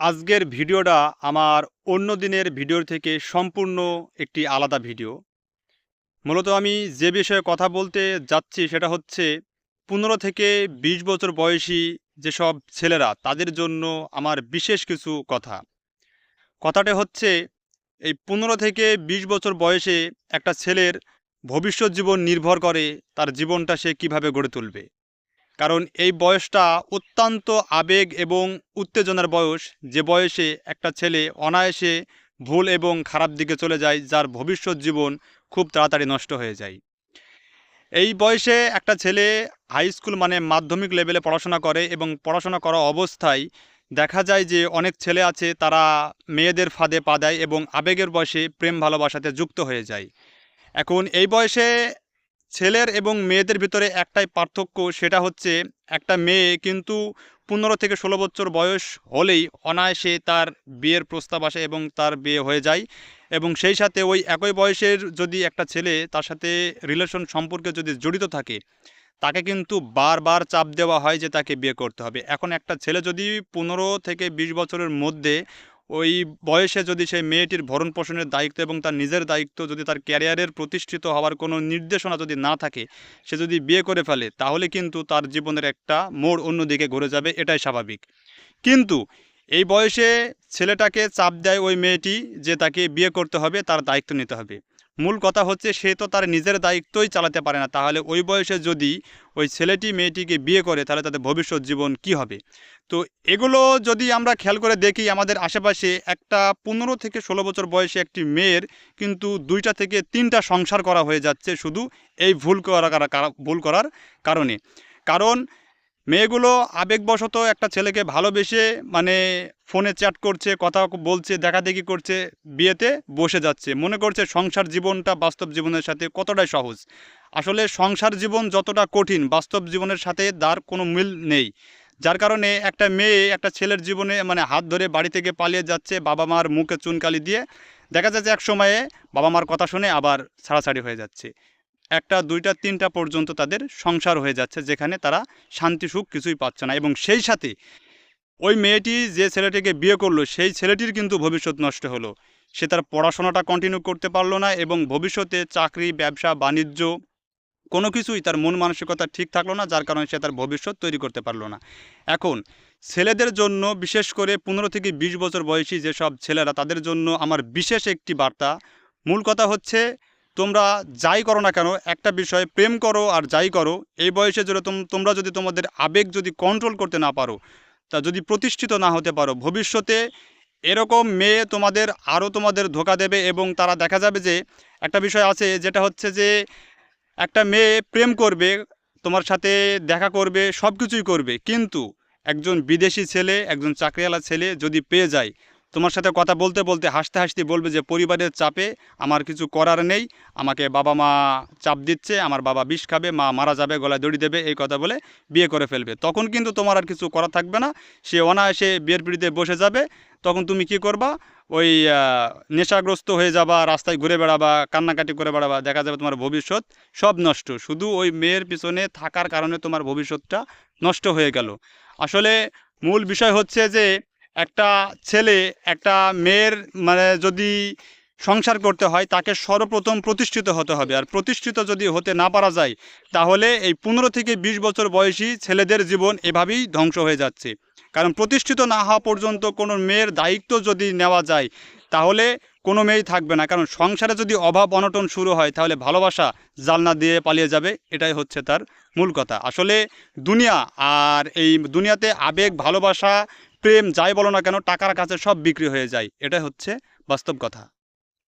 আজকের ভিডিওটা আমার অন্য দিনের ভিডিওর থেকে সম্পূর্ণ একটি আলাদা ভিডিও। মূলত আমি যে বিষয়ে কথা বলতে যাচ্ছি সেটা হচ্ছে 15 থেকে 20 বছর বয়সী যেসব ছেলেরা তাদের জন্য আমার বিশেষ কিছু কথা। কথাটা হচ্ছে এই 15 থেকে 20 বছর বয়সে একটা ছেলের ভবিষ্যৎ জীবন নির্ভর করে তার জীবনটা সে কিভাবে গড়ে তুলবে। কারণ এই বয়সটা অত্যন্ত আবেগ এবং উত্তেজনার বয়স, যে বয়সে একটা ছেলে অনায়াসে ভুল এবং খারাপ দিকে চলে যায়, যার ভবিষ্যৎ জীবন খুব তাড়াতাড়ি নষ্ট হয়ে যায়। এই বয়সে একটা ছেলে হাই স্কুল মানে মাধ্যমিক লেভেলে পড়াশোনা করে এবং পড়াশোনা করা অবস্থায় দেখা যায় যে অনেক ছেলে আছে তারা মেয়েদের ফাঁদে পা দেয় এবং আবেগের বয়সে প্রেম ভালোবাসাতে যুক্ত হয়ে যায়। এখন এই বয়সে ছেলের এবং মেয়েদের ভিতরে একটাই পার্থক্য, সেটা হচ্ছে একটা মেয়ে কিন্তু 15 থেকে 16 বছর বয়স হলেই অনায়াসে তার বিয়ের প্রস্তাব আসে এবং তার বিয়ে হয়ে যায়। এবং সেই সাথে ওই একই বয়সের যদি একটা ছেলে তার সাথে রিলেশন সম্পর্কে যদি জড়িত থাকে, তাকে কিন্তু বারবার চাপ দেওয়া হয় যে তাকে বিয়ে করতে হবে। এখন একটা ছেলে যদি 15 থেকে 20 বছরের মধ্যে ওই বয়সে যদি সেই মেয়েটির ভরণ পোষণের দায়িত্ব এবং তার নিজের দায়িত্ব যদি তার ক্যারিয়ারের প্রতিষ্ঠিত হওয়ার কোনো নির্দেশনা যদি না থাকে, সে যদি বিয়ে করে ফেলে, তাহলে কিন্তু তার জীবনের একটা মোড় অন্যদিকে ঘুরে যাবে, এটাই স্বাভাবিক। কিন্তু এই বয়সে ছেলেটাকে চাপ দেয় ওই মেয়েটি যে তাকে বিয়ে করতে হবে, তার দায়িত্ব নিতে হবে। মূল কথা হচ্ছে সে তো তার নিজের দায়িত্বই চালাতে পারে না, তাহলে ওই বয়সে যদি ওই ছেলেটি মেয়েটিকে বিয়ে করে তাহলে তাদের ভবিষ্যৎ জীবন কি হবে। তো এগুলো যদি আমরা খেয়াল করে দেখি, আমাদের আশেপাশে একটা 15 থেকে 16 বছর বয়সে একটি মেয়ের কিন্তু 2টা থেকে 3টা সংসার করা হয়ে যাচ্ছে শুধু এই ভুল করার কারণে। কারণ মেয়েগুলো আবেগবশত একটা ছেলেকে ভালোবেসে মানে ফোনে চ্যাট করছে, কথা বলছে, দেখাদেখি করছে, বিয়েতে বসে যাচ্ছে, মনে করছে সংসার জীবনটা বাস্তব জীবনের সাথে কতটাই সহজ। আসলে সংসার জীবন যতটা কঠিন, বাস্তব জীবনের সাথে তার কোনো মিল নেই। যার কারণে একটা মেয়ে একটা ছেলের জীবনে মানে হাত ধরে বাড়ি থেকে পালিয়ে যাচ্ছে বাবা মার মুখে চুনকালি দিয়ে, দেখা যাচ্ছে এক সময়ে বাবা মার কথা শুনে আবার ছাড়াছাড়ি হয়ে যাচ্ছে। একটা 2টা 3টা পর্যন্ত তাদের সংসার হয়ে যাচ্ছে, যেখানে তারা শান্তি সুখ কিছুই পাচ্ছে না। এবং সেই সাথে ওই মেয়েটি যে ছেলেটিকে বিয়ে করলো, সেই ছেলেটির কিন্তু ভবিষ্যৎ নষ্ট হলো। সে তার পড়াশোনাটা কন্টিনিউ করতে পারলো না এবং ভবিষ্যতে চাকরি, ব্যবসা, বাণিজ্য কোনো কিছুই তার মন মানসিকতা ঠিক থাকলো না, যার কারণে সে তার ভবিষ্যৎ তৈরি করতে পারলো না। এখন ছেলেদের জন্য, বিশেষ করে 15 থেকে 20 বছর বয়সী যেসব ছেলেরা, তাদের জন্য আমার বিশেষ একটি বার্তা। মূল কথা হচ্ছে, তোমরা যাই করো না কেন, একটা বিষয় প্রেম করো আর যাই করো, এই বয়সে যদি তোমরা যদি তোমাদের আবেগ যদি কন্ট্রোল করতে না পারো, তা যদি প্রতিষ্ঠিত না হতে পারো, ভবিষ্যতে এরকম মেয়ে তোমাদের ধোঁকা দেবে। এবং তারা দেখা যাবে যে একটা বিষয় আছে, যেটা হচ্ছে যে একটা মেয়ে প্রেম করবে, তোমার সাথে দেখা করবে, সব কিছুই করবে, কিন্তু একজন বিদেশি ছেলে, একজন চাকরিওয়ালা ছেলে যদি পেয়ে যায়, তোমার সাথে কথা বলতে বলতে হাসতে হাসতে বলবে যে পরিবারের চাপে আমার কিছু করার নেই, আমাকে বাবা মা চাপ দিচ্ছে, আমার বাবা বিষ খাবে, মা মারা যাবে, গলায় দড়ি দেবে, এই কথা বলে বিয়ে করে ফেলবে। তখন কিন্তু তোমার আর কিছু করা থাকবে না, সে অনায়াসে বিয়ের পিড়িতে বসে যাবে। তখন তুমি কি করবা? ওই নেশাগ্রস্ত হয়ে যাবা, রাস্তায় ঘুরে বেড়াবা, কান্নাকাটি করে বেড়াবা, দেখা যাবে তোমার ভবিষ্যৎ সব নষ্ট। শুধু ওই মেয়ের পিছনে থাকার কারণে তোমার ভবিষ্যৎটা নষ্ট হয়ে গেল। আসলে মূল বিষয় হচ্ছে যে একটা ছেলে একটা মেয়ের মানে যদি সংসার করতে হয়, তাকে সর্বপ্রথম প্রতিষ্ঠিত হতে হবে। আর প্রতিষ্ঠিত যদি হতে না পারা যায়, তাহলে এই 15 থেকে 20 বছর বয়সী ছেলেদের জীবন এভাবেই ধ্বংস হয়ে যাচ্ছে। কারণ প্রতিষ্ঠিত না হওয়া পর্যন্ত কোনো মেয়ের দায়িত্ব যদি নেওয়া যায়, তাহলে কোনো মেয়েই থাকবে না। কারণ সংসারে যদি অভাব অনটন শুরু হয়, তাহলে ভালোবাসা জানলা দিয়ে পালিয়ে যাবে, এটাই হচ্ছে তার মূল কথা। আসলে দুনিয়া, আর এই দুনিয়াতে আবেগ, ভালোবাসা, প্রেম যাই বলো না কেন, টাকার কাছে সব বিক্রি হয়ে যায়, এটাই হচ্ছে বাস্তব কথা।